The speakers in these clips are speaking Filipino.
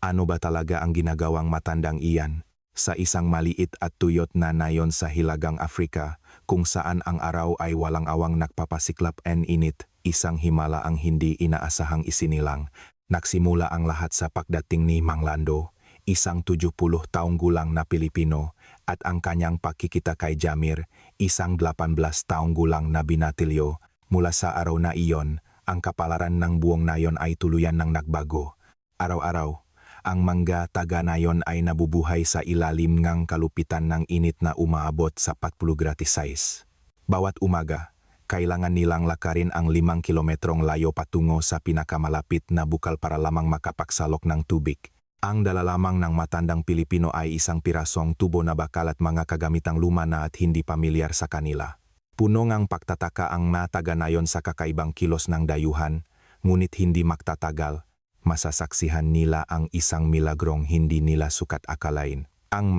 Ano ba talaga ang ginagawang matandang iyan sa isang maliit at tuyot na nayon sa Hilagang Afrika, kung saan ang araw ay walang awang nagpapasiklap and init, isang himala ang hindi inaasahang isinilang. Nagsimula ang lahat sa pagdating ni Mang Lando, isang 70 taong gulang na Pilipino, at ang kanyang pakikita kay Jamir, isang 18 taong gulang na binatilyo. Mula sa araw na iyon, ang kapalaran ng buong nayon ay tuluyan ng nagbago. Araw-araw, ang mga taga-nayon ay nabubuhay sa ilalim ng kalupitan ng init na umaabot sa 40°C. Bawat umaga, kailangan nilang lakarin ang 5 kilometrong layo patungo sa pinakamalapit na bukal para lamang makapagsalok ng tubig. Ang dala lamang ng matandang Pilipino ay isang pirasong tubo na bakal at mga kagamitang luma na at hindi pamilyar sa kanila. Puno ngang pagtataka ang mga taga-nayon sa kakaibang kilos ng dayuhan, ngunit hindi magtatagal. Masasaksihan nila ang isang milagrong hindi nila sukat akalain. Ang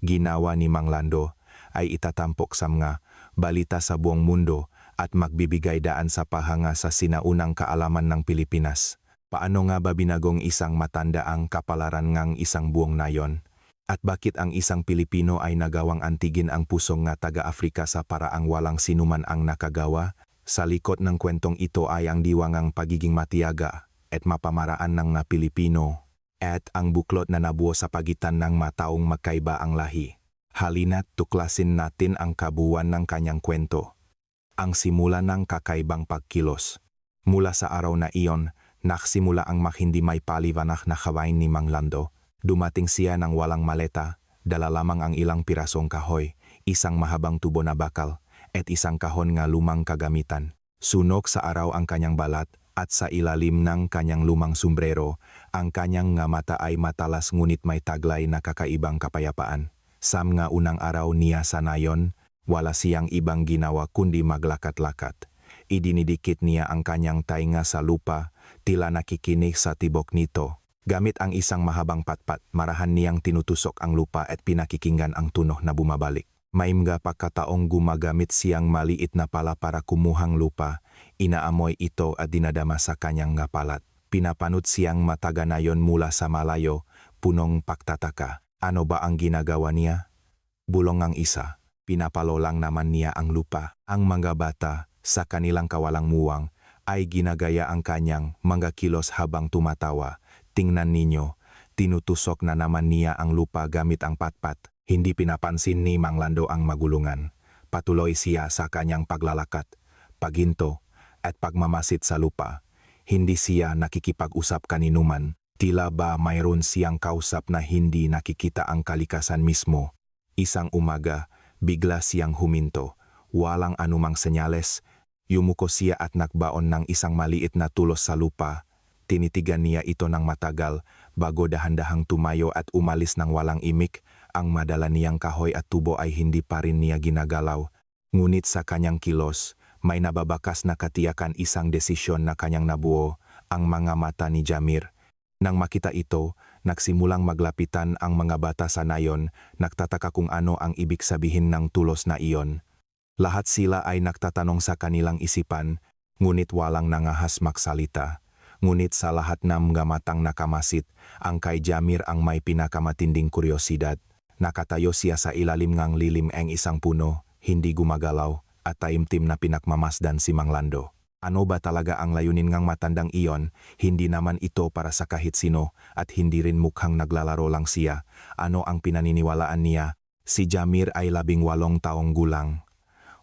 ginawa ni Mang Lando ay itatampok sa mga balita sa buong mundo at magbibigay daan sa pahanga sa sinaunang kaalaman ng Pilipinas. Paano nga ba binagong isang matanda ang kapalaran ng isang buong nayon? At bakit ang isang Pilipino ay nagawang antigin ang pusong nga taga-Afrika sa paraang walang sinuman ang nakagawa? Sa likod ng kwentong ito ay ang diwangang pagiging matiyaga at mapamaraan ng Pilipino at ang buklod na nabuo sa pagitan ng mataong magkaiba ang lahi. Halina't tuklasin natin ang kabuuan ng kanyang kwento. Ang simula ng kakaibang pagkilos. Mula sa araw na iyon, nagsimula ang hindi may paliwanag na gawain ni Mang Lando. Dumating siya ng walang maleta, dala lamang ang ilang pirasong kahoy, isang mahabang tubo na bakal, at isang kahon nga lumang kagamitan. Sunog sa araw ang kanyang balat, at sa ilalim ng kanyang lumang sombrero, ang kanyang nga mata ay matalas ngunit may taglay na kakaibang kapayapaan. Sa mga unang araw niya sa nayon, wala siyang ibang ginawa kundi maglakat-lakat. Idinidikit niya ang kanyang tainga sa lupa, tila nakikinig sa tibok nito. Gamit ang isang mahabang patpat, marahan niyang tinutusok ang lupa at pinakikinggan ang tunog na bumabalik. May mga pagkataong gumagamit siyang maliit na pala para kumuhang lupa, inaamoy ito at dinadama sa kanyang ngapalat. Pinapanot siyang mataga-nayon mula sa malayo, punong pagtataka. Ano ba ang ginagawa niya? Bulong ang isa, pinapalo lang naman niya ang lupa. Ang mga bata, sa kanilang kawalang muwang, ay ginagaya ang kanyang mga kilos habang tumatawa. Tingnan ninyo, tinutusok na naman niya ang lupa gamit ang patpat. Hindi pinapansin ni Mang Lando ang magulungan. Patuloy siya sa kanyang paglalakat, paghinto, at pagmamasid sa lupa. Hindi siya nakikipag-usap kaninuman. Tila ba mayroon siyang kausap na hindi nakikita ang kalikasan mismo. Isang umaga, bigla siyang huminto. Walang anumang senyales. Yumuko siya at nagbaon ng isang maliit na tulos sa lupa. Tinitigan niya ito ng matagal bago dahan-dahang tumayo at umalis ng walang imik. Ang madala niyang kahoy at tubo ay hindi pa rin niya ginagalaw. Ngunit sa kanyang kilos, may nababakas na katiyakan, isang desisyon na kanyang nabuo, ang mga mata ni Jamir. Nang makita ito, nagsimulang maglapitan ang mga bata sa nayon, nagtataka kung ano ang ibig sabihin ng tulos na iyon. Lahat sila ay nagtatanong sa kanilang isipan, ngunit walang nangahas magsalita. Ngunit sa lahat ng mga matang nakamasit, ang kay Jamir ang may pinakamatinding kuryosidad. Nakatayo siya sa ilalim ng lilim ang isang puno, hindi gumagalaw, at taimtim na pinakmamasdan si Mang Lando. Ano ba talaga ang layunin ng matandang iyon? Hindi naman ito para sa kahit sino, at hindi rin mukhang naglalaro lang siya. Ano ang pinaniniwalaan niya? Si Jamir ay 18 taong gulang.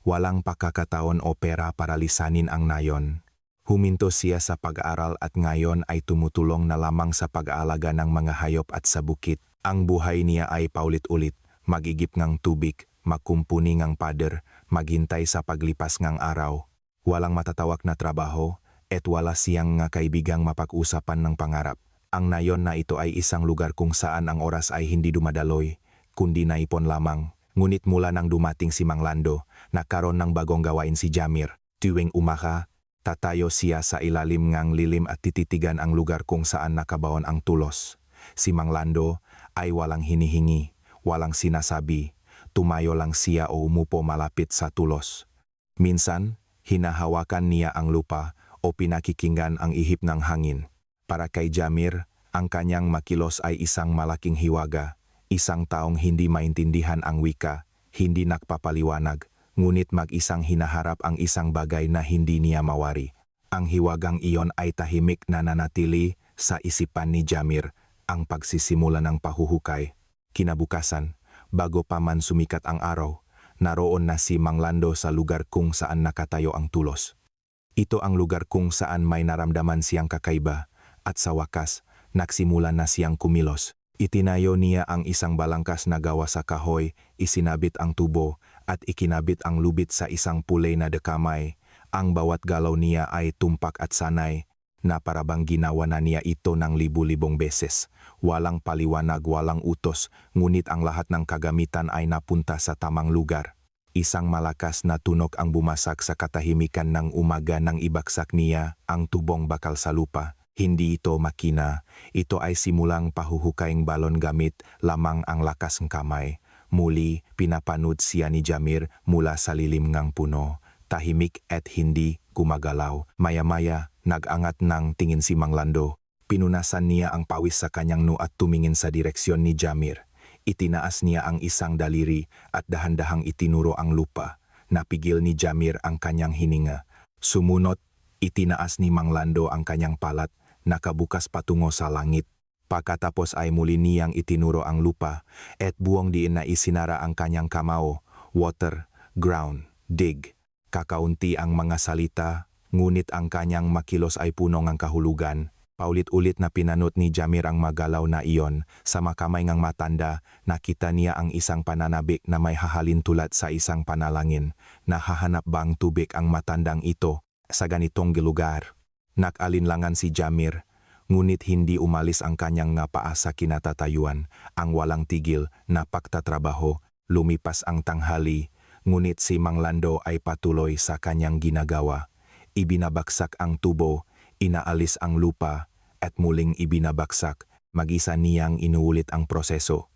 Walang pagkakataon o pera para lisanin ang nayon. Huminto siya sa pag-aaral at ngayon ay tumutulong na lamang sa pag-aalaga ng mga hayop at sa bukit. Ang buhay niya ay paulit-ulit, magigip ng tubig, magkumpuni ng pader, maghintay sa paglipas ng araw. Walang matatawag na trabaho, at wala siyang nga kaibigang mapag-usapan ng pangarap. Ang nayon na ito ay isang lugar kung saan ang oras ay hindi dumadaloy, kundi naipon lamang. Ngunit mula nang dumating si Mang Lando, nagkaroon ng bagong gawain si Jamir. Tuwing umaga, tatayo siya sa ilalim ng lilim at tititigan ang lugar kung saan nakabaon ang tulos. Si Mang Lando ay walang hinihingi, walang sinasabi. Tumayo lang siya o umupo malapit sa tulos. Minsan, hinahawakan niya ang lupa o pinakikinggan ang ihip ng hangin. Para kay Jamir, Ang kanyang makilos ay isang malaking hiwaga, isang taong hindi maintindihan ang wika, hindi nakpapaliwanag, ngunit mag-isang hinaharap ang isang bagay na hindi niya mawari. Ang hiwagang iyon ay tahimik na nanatili sa isipan ni Jamir, ang pagsisimula ng pahuhukay. Kinabukasan, bago pa man sumikat ang araw, naroon na si Mang Lando sa lugar kung saan nakatayo ang tulos. Ito ang lugar kung saan may naramdaman siyang kakaiba, at sa wakas, nagsimula na siyang kumilos. Itinayo niya ang isang balangkas na gawa sa kahoy, isinabit ang tubo, at ikinabit ang lubid sa isang pulay na dekamay. Ang bawat galaw niya ay tumpak at sanay, na parabang ginawa na niya ito ng libu-libong beses. Walang paliwanag, walang utos, ngunit ang lahat ng kagamitan ay napunta sa tamang lugar. Isang malakas na tunog ang bumasak sa katahimikan ng umaga nang ibaksak niya ang tubong bakal sa lupa. Hindi ito makina, ito ay simulang pahuhukayng balon gamit lamang ang lakas ng kamay. Muli, pinapanood siya ni Jamir mula sa lilim ng puno. Tahimik at hindi gumagalaw. Maya-maya, nag-angat ng tingin si Mang Lando. Pinunasan niya ang pawis sa kanyang noo at tumingin sa direksyon ni Jamir. Itinaas niya ang isang daliri at dahan-dahang itinuro ang lupa. Napigil ni Jamir ang kanyang hininga. Sumunod, itinaas ni Mang Lando ang kanyang palat, nakabukas patungo sa langit. Pagkatapos ay muli niyang itinuro ang lupa at buong diin na isinara ang kanyang kamao. Water, ground, dig. Kakaunti ang mga salita, ngunit ang kanyang makilos ay puno ng kahulugan. Paulit-ulit na pinanot ni Jamir ang magalaw na iyon. Sa makamay ng matanda, nakita niya ang isang pananabik na may hahalin tulad sa isang panalangin. Nahahanap bang tubig ang matandang ito sa ganitong lugar? Nag-alinlangan si Jamir, ngunit hindi umalis ang kanyang napaa sa kinatatayuan. Ang walang tigil na pagtatrabaho, lumipas ang tanghali, ngunit si Mang Lando ay patuloy sa kanyang ginagawa. Ibinabaksak ang tubo, inaalis ang lupa, at muling ibinabaksak. Mag-isa niyang inuulit ang proseso.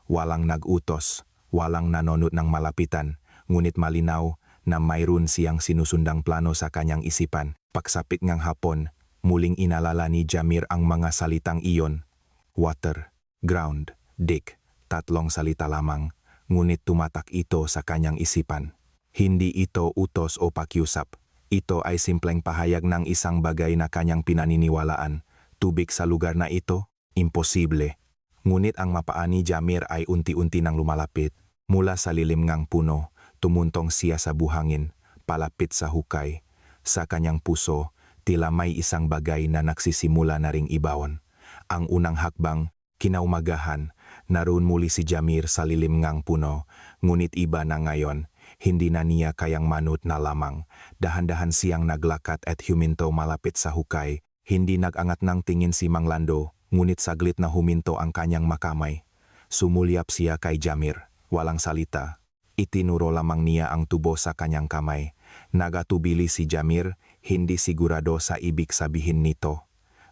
Walang nag-utos, walang nanonot ng malapitan, ngunit malinaw na mayroon siyang sinusundang plano sa kanyang isipan. Pagsapit ng hapon, muling inalala ni Jamir ang mga salitang iyon. Water, ground, dig, tatlong salita lamang. Ngunit tumatak ito sa kanyang isipan. Hindi ito utos o pakiusap. Ito ay simpleng pahayag ng isang bagay na kanyang pinaniniwalaan. Tubig sa lugar na ito? Imposible. Ngunit ang mapaa ni Jamir ay unti-unti nang lumalapit. Mula sa lilim ng puno, tumuntong siya sa buhangin, palapit sa hukay. Sa kanyang puso, tila may isang bagay na nagsisimula na ring ibawon. Ang unang hakbang, kinaumagahan, naroon muli si Jamir sa lilim ng puno, ngunit iba na ngayon, hindi na niya kayang manot na lamang. Dahan-dahan siyang naglakat at huminto malapit sa hukay. Hindi nag-angat ng tingin si Mang Lando, ngunit saglit na huminto ang kanyang makamay. Sumulyap siya kay Jamir, walang salita. Itinuro lamang niya ang tubo sa kanyang kamay. Nagatubili si Jamir, hindi sigurado sa ibig sabihin nito.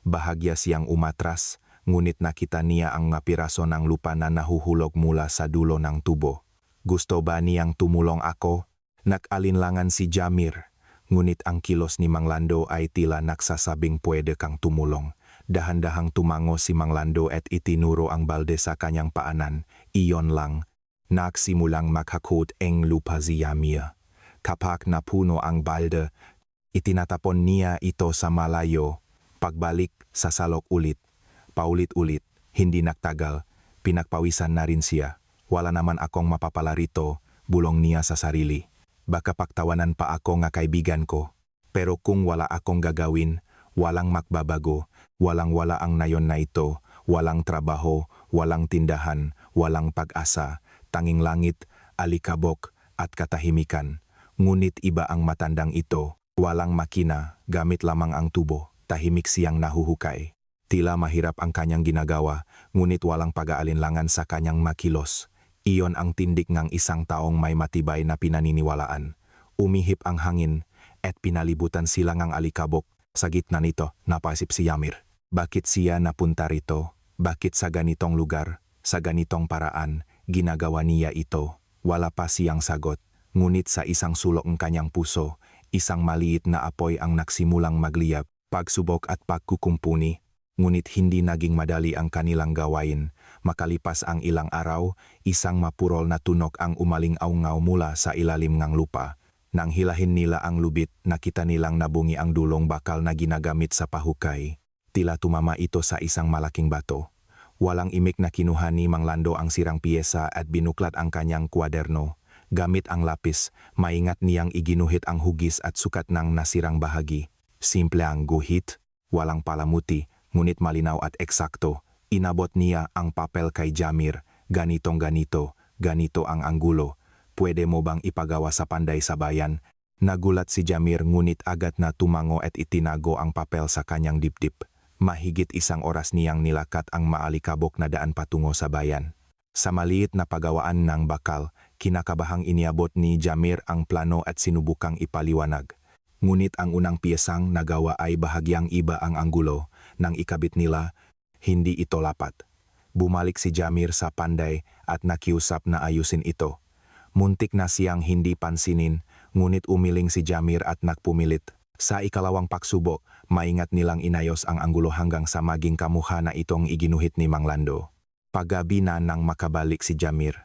Bahagya siyang umatras, ngunit nakita niya ang piraso ng lupa na nahuhulog mula sa dulo ng tubo. Gusto ba niyang tumulong ako? Nag-alinlangan si Jamir, ngunit ang kilos ni Mang Lando ay tila nagsasabing pwede kang tumulong. Dahan-dahang tumango si Mang Lando at itinuro ang balde sa kanyang paanan. Iyon lang. Nagsimulang maghakot ang lupa si Jamir. Kapag napuno ang balde, itinatapon niya ito sa malayo. Pagbalik, sasalok ulit. Paulit-ulit, hindi nagtagal, pinagpawisan na rin siya. Wala naman akong mapapala rito, bulong niya sa sarili. Baka pagtawanan pa ako nga kaibigan ko. Pero kung wala akong gagawin, walang magbabago, walang-wala ang nayon na ito, walang trabaho, walang tindahan, walang pag-asa, tanging langit, alikabok, at katahimikan. Ngunit iba ang matandang ito, walang makina, gamit lamang ang tubo, tahimik siyang nahuhukay. Tila mahirap ang kanyang ginagawa, ngunit walang pag-aalinlangan sa kanyang makilos. Iyon ang tindig ng isang taong may matibay na pinaniniwalaan. Umihip ang hangin, at pinalibutan sila ng alikabok. Sa gitna nito, napasip si Jamir. Bakit siya napunta rito? Bakit sa ganitong lugar, sa ganitong paraan, ginagawa niya ito? Wala pa siyang sagot, ngunit sa isang sulok ng kanyang puso, isang maliit na apoy ang nagsimulang magliyab, pagsubok at pagkukumpuni. ngunit hindi naging madali ang kanilang gawain. Makalipas ang ilang araw, isang mapurol na tunok ang umaling-awngaw mula sa ilalim ng lupa. Nang hilahin nila ang lubid, nakita nilang nabungi ang dulong bakal na ginagamit sa pahukay. Tila tumama ito sa isang malaking bato. Walang imik na kinuha ni Mang Lando ang sirang piyesa at binuklat ang kanyang kwaderno. Gamit ang lapis, maingat niyang iginuhit ang hugis at sukat ng nasirang bahagi. Simple ang guhit, walang palamuti, ngunit malinaw at eksakto. Inabot niya ang papel kay Jamir. Ganitong ganito, ganito ang anggulo. Pwede mo bang ipagawa sa panday sa bayan? Nagulat si Jamir ngunit agad na tumango at itinago ang papel sa kanyang dibdib. Mahigit isang oras niyang nilakat ang maalikabok na daan patungo sa bayan. Sa maliit na pagawaan ng bakal, kinakabahang iniabot ni Jamir ang plano at sinubukang ipaliwanag. Ngunit ang unang piyesang nagawa ay bahagyang iba ang anggulo. Nang ikabit nila, hindi ito lapat. Bumalik si Jamir sa panday at nakiusap na ayusin ito. Muntik na siyang hindi pansinin, ngunit umiling si Jamir at nagpumilit. Sa ikalawang pagsubok, maingat nilang inayos ang anggulo hanggang sa maging kamukha na itong iginuhit ni Mang Lando. Paggabi na nang makabalik si Jamir.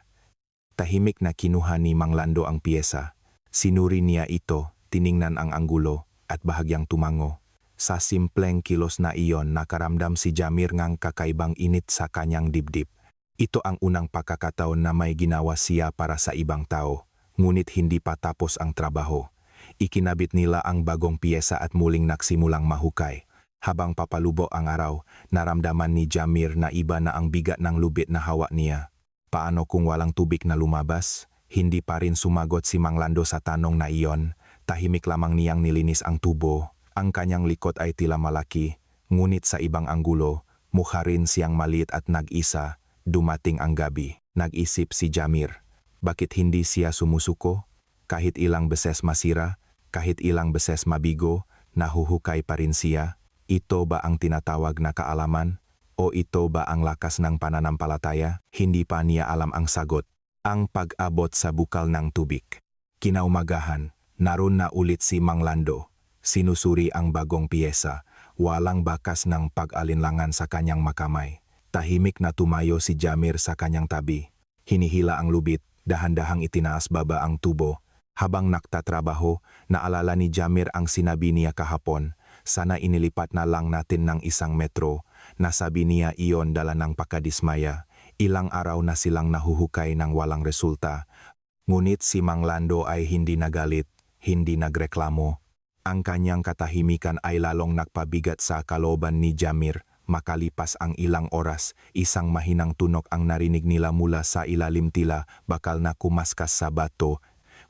Tahimik na kinuha ni Mang Lando ang piyesa. Sinuri niya ito, tiningnan ang anggulo, at bahagyang tumango. Sa simpleng kilos na iyon nakaramdam si Jamir ng kakaibang init sa kanyang dibdib. Ito ang unang pagkakataon na may ginawa siya para sa ibang tao, ngunit hindi pa tapos ang trabaho. Ikinabit nila ang bagong piyesa at muling nagsimulang mahukay. Habang papalubo ang araw, naramdaman ni Jamir na iba na ang bigat ng lubid na hawak niya. Paano kung walang tubig na lumabas? Hindi pa rin sumagot si Mang Lando sa tanong na iyon. Tahimik lamang niyang nilinis ang tubo. Ang kanyang likod ay tila malaki, ngunit sa ibang anggulo, mukha rin siyang maliit at nag-isa. Dumating ang gabi. Nag-isip si Jamir. Bakit hindi siya sumusuko? Kahit ilang beses masira, kahit ilang beses mabigo, nahuhukay pa rin siya. Ito ba ang tinatawag na kaalaman? O ito ba ang lakas ng pananampalataya? Hindi pa niya alam ang sagot. Ang pag-abot sa bukal ng tubig. Kinaumagahan, naroon na ulit si Mang Lando. Sinusuri ang bagong piyesa. Walang bakas ng pag-alinlangan sa kanyang makamay. Tahimik na tumayo si Jamir sa kanyang tabi. Hinihila ang lubid, dahan-dahang itinaas baba ang tubo. Habang nagtatrabaho, naalala ni Jamir ang sinabi niya kahapon. Sana inilipat na lang natin ng 1 metro. Nasabi niya iyon dala ng pakadismaya. Ilang araw na silang nahuhukay ng walang resulta. Ngunit si Mang Lando ay hindi nagalit, hindi nagreklamo. Ang kanyang katahimikan ay lalong nagpabigat sa kalooban ni Jamir. Makalipas ang ilang oras, isang mahinang tunok ang narinig nila mula sa ilalim tila bakal na kumaskas sa bato.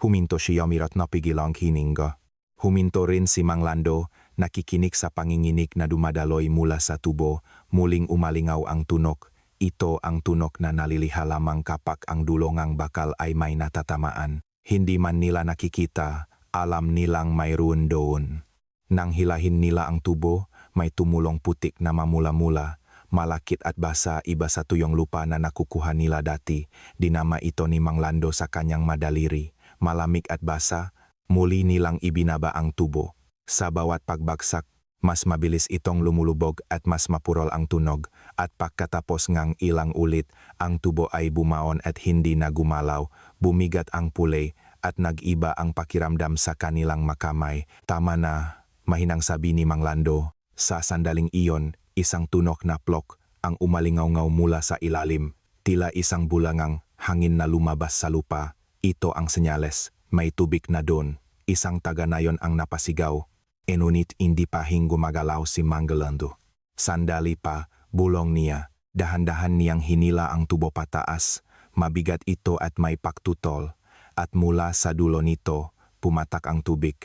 Huminto si Jamir at napigil ang hininga. Huminto rin si Mang Lando, nakikinig sa panginginig na dumadaloy mula sa tubo. Muling umalingaw ang tunok. Ito ang tunok na naliliha lamang kapag ang dulongang bakal ay may natatamaan. Hindi man nila nakikita, alam nilang mayroon doon. Nang hilahin nila ang tubo, may tumulong putik na mamula-mula, malakit at basa iba sa tuyong lupa na nakukuha nila dati. Dinama ito ni Mang Lando sa kanyang madaliri. Malamig at basa, muli nilang ibinaba ang tubo. Sa bawat pagbagsak, mas mabilis itong lumulubog at mas mapurol ang tunog. At pagkatapos ngang ilang ulit, ang tubo ay bumaon at hindi na gumalaw. Bumigat ang pulay at nag-iba ang pakiramdam sa kanilang makamay. Tama na, mahinang sabi ni Mang Lando. Sa sandaling iyon, isang tunok na plok ang umalingaw-ngaw mula sa ilalim. Tila isang bulangang hangin na lumabas sa lupa. Ito ang senyales, may tubig na doon. Isang taga-nayon ang napasigaw. Ngunit hindi pa gumagalaw si Mang Lando. Sandali pa, bulong niya. Dahan-dahan niyang hinila ang tubo pataas. Mabigat ito at may paktutol. At mula sa dulo nito, pumatak ang tubig.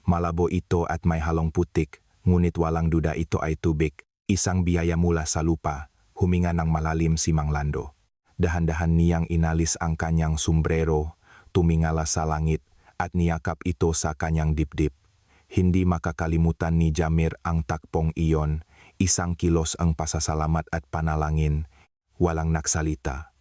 Malabo ito at may halong putik. Ngunit walang duda ito ay tubig. Isang biyaya mula sa lupa. Huminga ng malalim si Mang Lando. Dahan-dahan niyang inalis ang kanyang sombrero, tumingala sa langit, at niyakap ito sa kanyang dibdib. Hindi makakalimutan ni Jamir ang takpong iyon. Isang kilos ang pasasalamat at panalangin. Walang nagsalita.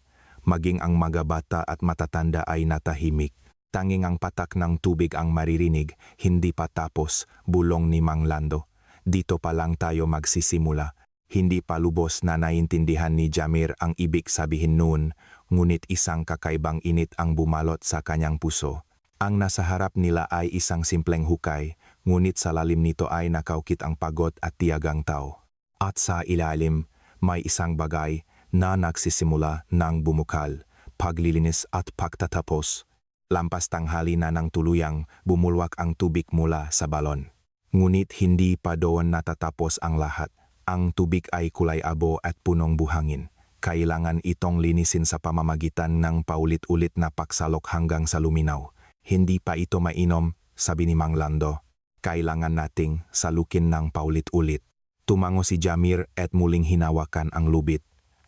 Maging ang mga bata at matatanda ay natahimik. Tanging ang patak ng tubig ang maririnig. Hindi pa tapos, bulong ni Mang Lando. Dito pa lang tayo magsisimula. Hindi pa lubos na naintindihan ni Jamir ang ibig sabihin noon, ngunit isang kakaibang init ang bumalot sa kanyang puso. Ang nasa harap nila ay isang simpleng hukay, ngunit sa lalim nito ay nakaukit ang pagod at tiyagang tao. At sa ilalim, may isang bagay na nagsisimula ng bumukal, paglilinis at pagtatapos. Lampas tanghali na ng tuluyang bumulwak ang tubig mula sa balon. Ngunit hindi pa doon natatapos ang lahat. Ang tubig ay kulay abo at punong buhangin. Kailangan itong linisin sa pamamagitan ng paulit-ulit na paksalok hanggang sa luminaw. Hindi pa ito mainom, sabi ni Mang Lando. Kailangan nating salukin ng paulit-ulit. Tumango si Jamir at muling hinawakan ang lubid.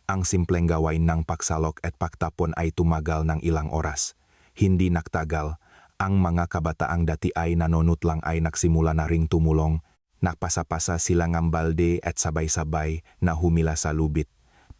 Ang simpleng gawain ng paksalok at pagtapon ay tumagal ng ilang oras. Hindi nagtagal, ang mga kabataang dati ay nanonot lang ay nagsimula na ring tumulong. Napasa-pasa sila ng balde at sabay-sabay na humila sa lubid.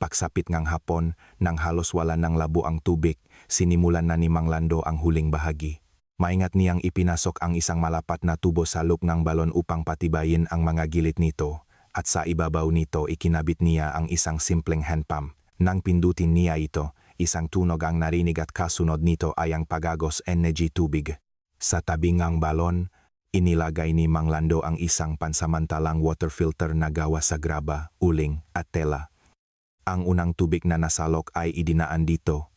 Pagsapit ngang hapon, nang halos wala ng labo ang tubig, sinimulan na ni Mang Lando ang huling bahagi. Maingat niyang ipinasok ang isang malapat na tubo sa loob ng balon upang patibayin ang mga gilid nito, at sa ibabaw nito ikinabit niya ang isang simpleng hand pump. Nang pindutin niya ito, isang tunog ang narinig at kasunod nito ay ang pagagos energy tubig. Sa tabi ngang balon, inilagay ni Mang Lando ang isang pansamantalang water filter na gawa sa graba, uling at tela. Ang unang tubig na nasalok ay idinaan dito.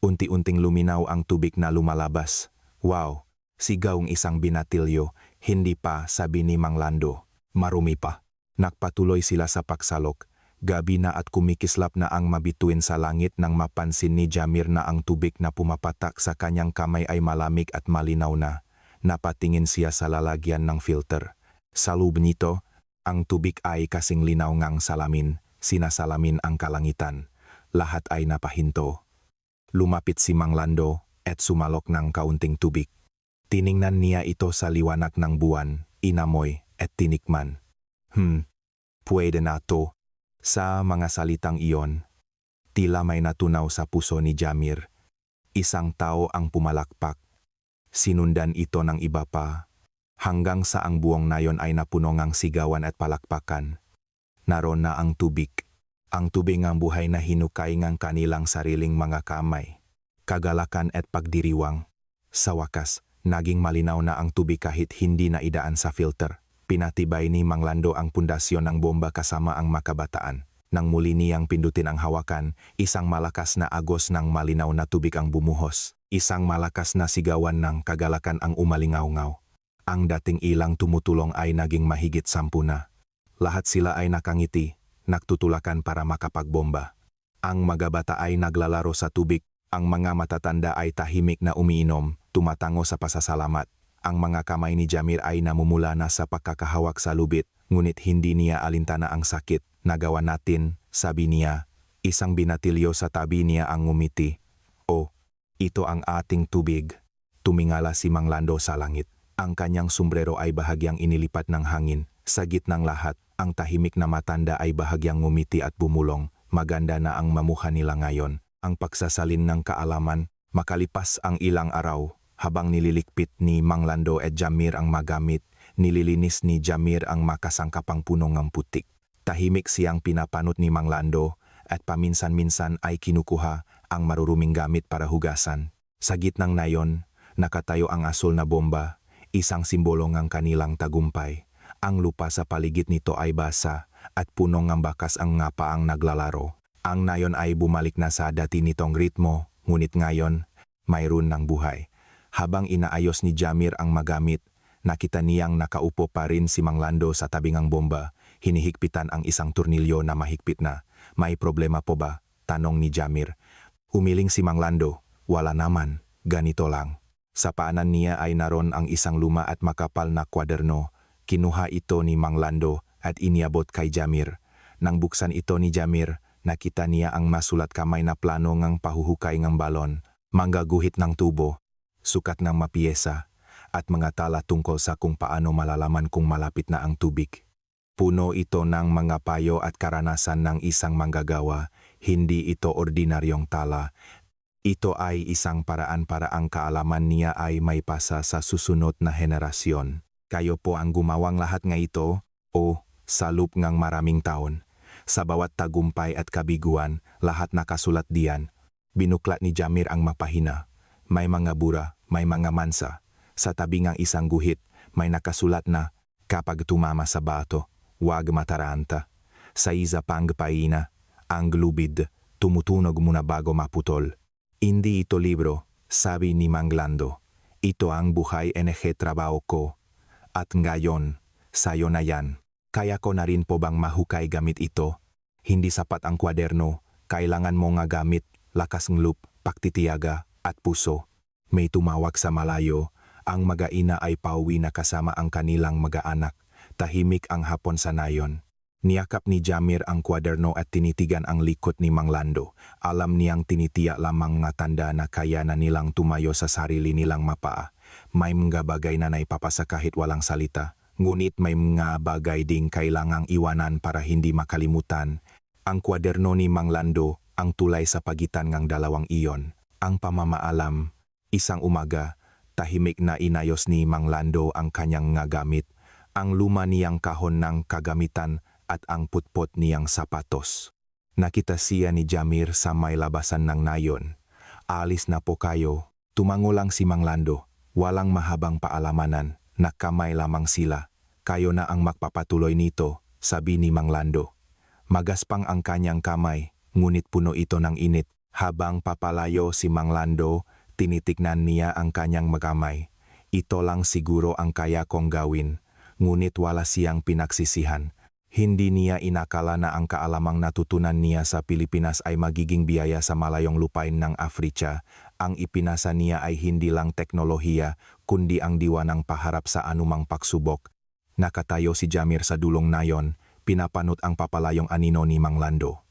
Unti-unting luminaw ang tubig na lumalabas. Wow! Sigaw ng isang binatilyo, hindi pa, sabi ni Mang Lando. Marumi pa. Nagpatuloy sila sa pagsalok. Gabi na at kumikislap na ang mabituin sa langit nang mapansin ni Jamir na ang tubig na pumapatak sa kanyang kamay ay malamig at malinaw na. Napatingin siya sa lalagyan ng filter. Sa loob nito, ang tubig ay kasing linaw ngang salamin, sinasalamin ang kalangitan. Lahat ay napahinto. Lumapit si Mang Lando at sumalok ng kaunting tubig. Tiningnan niya ito sa liwanag ng buwan, inamoy at tinikman. Pwede na to. Sa mga salitang iyon, tila may natunaw sa puso ni Jamir. Isang tao ang pumalakpak. Sinundan ito ng iba pa, hanggang sa ang buong nayon ay napuno ngang sigawan at palakpakan. Naroon na ang tubig. Ang tubig ang buhay na hinukay ngang kanilang sariling mga kamay. Kagalakan at pagdiriwang. Sa wakas, naging malinaw na ang tubig kahit hindi na idaan sa filter. Pinatibay ni Mang Lando ang pundasyon ng bomba kasama ang makabataan. Nang muli niyang pindutin ang hawakan, isang malakas na agos ng malinaw na tubig ang bumuhos. Isang malakas na sigawan ng kagalakan ang umalingaw-ngaw. Ang dating ilang tumutulong ay naging mahigit 10 na. Lahat sila ay nakangiti, nagtutulakan para makapagbomba. Ang magabata ay naglalaro sa tubig, ang mga matatanda ay tahimik na umiinom, tumatango sa pasasalamat. Ang mga kamay ni Jamir ay namumula na sa pagkakahawak sa lubid, ngunit hindi niya alintana ang sakit. Nagawa natin, sabi niya. Isang binatilyo sa tabi niya ang ngumiti. Oh, ito ang ating tubig. Tumingala si Mang Lando sa langit. Ang kanyang sombrero ay bahagyang inilipat ng hangin. Sa gitnang lahat, ang tahimik na matanda ay bahagyang ngumiti at bumulong. Maganda na ang mamukha nila ngayon. Ang pagsasalin ng kaalaman, makalipas ang ilang araw, habang nililikpit ni Mang Lando at Jamir ang magamit, nililinis ni Jamir ang makasangkapang puno ng putik. Tahimik siyang pinapanot ni Mang Lando at paminsan-minsan ay kinukuha ang maruruming gamit para hugasan. Sa gitnang nayon, nakatayo ang asul na bomba, isang simbolo ng kanilang tagumpay. Ang lupa sa paligid nito ay basa at puno ng bakas ang nga paang naglalaro. Ang nayon ay bumalik na sa dati nitong ritmo, ngunit ngayon, mayroon ng buhay. Habang inaayos ni Jamir ang magamit, nakita niyang nakaupo pa rin si Mang Lando sa tabing ng bomba. Hinihigpitan ang isang turnilyo na mahigpit na. May problema po ba? Tanong ni Jamir. Humiling si Mang Lando. Wala naman, ganito lang. Sa paanan niya ay naroon ang isang luma at makapal na kwaderno. Kinuha ito ni Mang Lando at iniabot kay Jamir. Nang buksan ito ni Jamir, nakita niya ang masulat kamay na plano ng pahuhukay ng balon, manggaguhit ng tubo, sukat ng mapiyesa, at mga tala tungkol sa kung paano malalaman kung malapit na ang tubig. Puno ito ng mga payo at karanasan ng isang manggagawa, hindi ito ordinaryong tala. Ito ay isang paraan para ang kaalaman niya ay may pasa sa susunod na henerasyon. Kayo po ang gumawang lahat ng ito, o sa loob ng maraming taon. Sa bawat tagumpay at kabiguan, lahat nakasulat diyan. Binuklat ni Jamir ang mapahina. May mga bura, may mga mansa. Sa tabi ng isang guhit, may nakasulat na, kapag tumama sa bato, huwag mataranta. Sa isa pang paina, ang lubid, tumutunog muna bago maputol. Hindi ito libro, sabi ni Manglando. Ito ang buhay NG trabaho ko. At ngayon, sayo na yan. Kaya ko na rin po bang mahukay gamit ito? Hindi sapat ang kwaderno, kailangan mo nga gamit, lakas ng loop, paktitiyaga, at puso. May tumawag sa malayo, ang mag-aina ay pauwi na kasama ang kanilang mag-aanak. Tahimik ang hapon sa nayon. Niyakap ni Jamir ang kwaderno at tinitigan ang likod ni Manglando. Alam niyang tinitiya lamang nga tanda na kaya na nilang tumayo sa sarili nilang mapaa. May mga bagay na naipapasa kahit walang salita. Ngunit may mga bagay ding kailangang iwanan para hindi makalimutan. Ang kwaderno ni Manglando ang tulay sa pagitan ng dalawang iyon. Ang pamamaalam, isang umaga, tahimik na inayos ni Manglando ang kanyang nga gamit. Ang luma niyang kahon ng kagamitan at ang putpot niyang sapatos. Nakita siya ni Jamir sa may labasan ng nayon. Alis na po kayo. Tumango lang si Manglando. Walang mahabang paalamanan. Nakamay lamang sila. Kayo na ang magpapatuloy nito, sabi ni Manglando. Magaspang ang kanyang kamay, ngunit puno ito ng init. Habang papalayo si Manglando, tinitignan niya ang kanyang magamay. Ito lang siguro ang kaya kong gawin, ngunit wala siyang pinagsisihan. Hindi niya inakala na ang kaalamang natutunan niya sa Pilipinas ay magiging biyaya sa malayong lupain ng Afrika. Ang ipinasa niya ay hindi lang teknolohiya, kundi ang diwa ng paharap sa anumang pagsubok. Nakatayo si Jamir sa dulong nayon, pinapanot ang papalayong anino ni Manglando.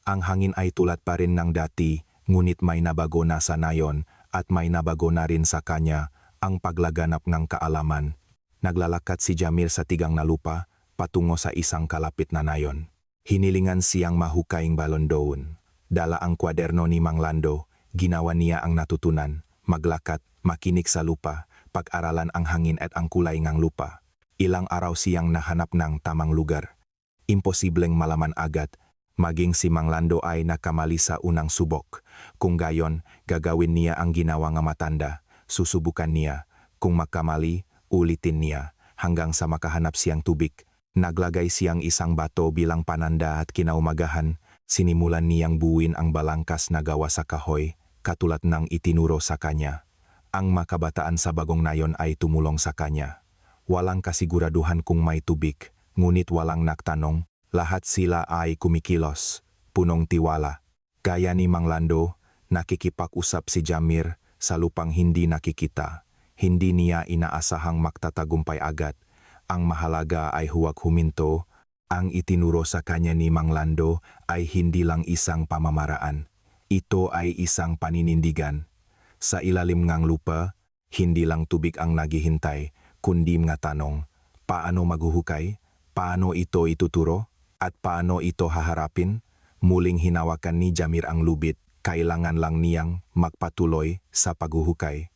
Ang hangin ay tulad pa rin ng dati, ngunit may nabago na sa nayon at may nabago na rin sa kanya ang paglaganap ng kaalaman. Naglalakad si Jamir sa tigang na lupa, patungo sa isang kalapit na nayon. Hinilingan siyang mahukaying balon doon. Dala ang kwaderno ni Manglando, ginawa niya ang natutunan, maglakat, makinig sa lupa, pag-aralan ang hangin at ang kulay ng lupa. Ilang araw siyang nahanap ng tamang lugar. Imposibleng malaman agad, maging si Manglando ay nakamali sa unang subok. Kung gayon, gagawin niya ang ginawa ng matanda, susubukan niya. Kung makamali, ulitin niya, hanggang sa makahanap siyang tubig. Naglagay siyang isang bato bilang pananda at kinaumagahan, sinimulan niyang buuin ang balangkas na gawa sa kahoy, katulad ng itinuro sa kanya. Ang makabataan sa bagong nayon ay tumulong sa kanya. Walang kasiguraduhan kung may tubig, ngunit walang nagtanong, lahat sila ay kumikilos, punong tiwala. Gaya ni Manglando, nakikipag-usap si Jamir sa lupang hindi nakikita. Hindi niya inaasahang magtatagumpay agad. Ang mahalaga ay huwag huminto. Ang itinuro sa kanya ni Manglando ay hindi lang isang pamamaraan. Ito ay isang paninindigan. Sa ilalim ng lupa, hindi lang tubig ang naghihintay, kundi mga tanong. Paano maghuhukay? Paano ito ituturo? At paano ito haharapin? Muling hinawakan ni Jamir ang lubid. Kailangan lang niyang magpatuloy sa paghuhukay.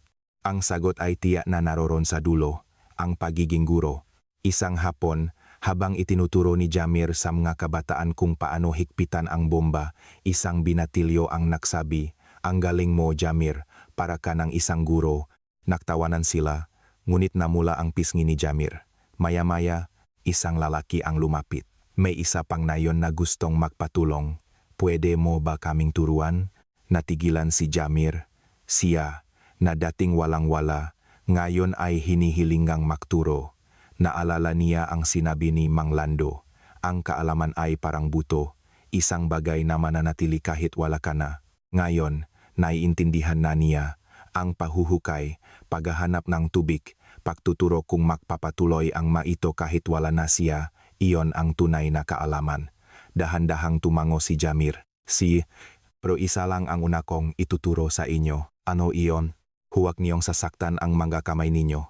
Ang sagot ay tiyak na naroon sa dulo, ang pagiging guro. Isang hapon, habang itinuturo ni Jamir sa mga kabataan kung paano higpitan ang bomba, isang binatilyo ang nagsabi, "Ang galing mo, Jamir, para ka ng isang guro." Nagtawanan sila, ngunit namula ang pisngi ni Jamir. Maya-maya, isang lalaki ang lumapit. May isa pang nayon na gustong magpatulong. "Pwede mo ba kaming turuan?" Natigilan si Jamir. Siya, na dating walang-wala, ngayon ay hinihilingang magturo. Naalala niya ang sinabi ni Manglando, ang kaalaman ay parang buto, isang bagay na mananatili kahit wala ka na. Ngayon, naiintindihan na niya, ang pahuhukay, paghahanap ng tubig, pagtuturo kung magpapatuloy ang maito kahit wala na siya, iyon ang tunay na kaalaman. Dahan-dahang tumango si Jamir. Pero isa lang ang una kong ituturo sa inyo. Ano iyon? Huwag niyong sasaktan ang mga kamay ninyo.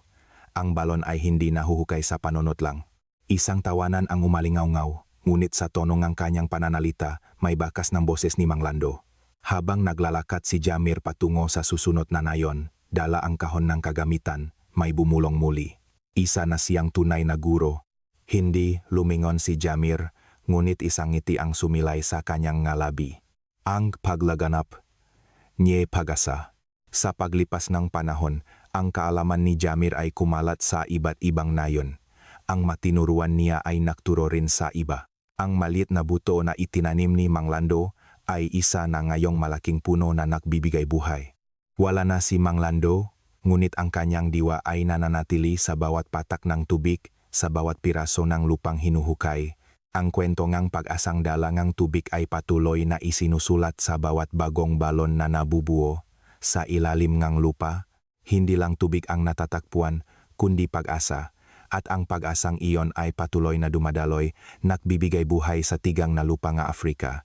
Ang balon ay hindi nahuhukay sa panunot lang. Isang tawanan ang umalingaw-ngaw, ngunit sa tono ng kanyang pananalita, may bakas ng boses ni Manglando. Habang naglalakad si Jamir patungo sa susunod na nayon, dala ang kahon ng kagamitan, may bumulong muli. Isa na siyang tunay na guro. Hindi lumingon si Jamir, ngunit isang ngiti ang sumilay sa kanyang ngalabi. Ang paglaganap, nye pag-asa. Sa paglipas ng panahon, ang kaalaman ni Jamir ay kumalat sa iba't ibang nayon. Ang matinuruan niya ay nagturo rin sa iba. Ang maliit na buto na itinanim ni Mang Lando ay isa na ngayong malaking puno na nagbibigay buhay. Wala na si Mang Lando, ngunit ang kanyang diwa ay nananatili sa bawat patak ng tubig, sa bawat piraso ng lupang hinuhukay. Ang kwento ngang pag-asang dalangang tubig ay patuloy na isinusulat sa bawat bagong balon na nabubuo. Sa ilalim ngang lupa, hindi lang tubig ang natatakpuan, kundi pag-asa. At ang pag-asang iyon ay patuloy na dumadaloy, nagbibigay buhay sa tigang na lupa nga Afrika.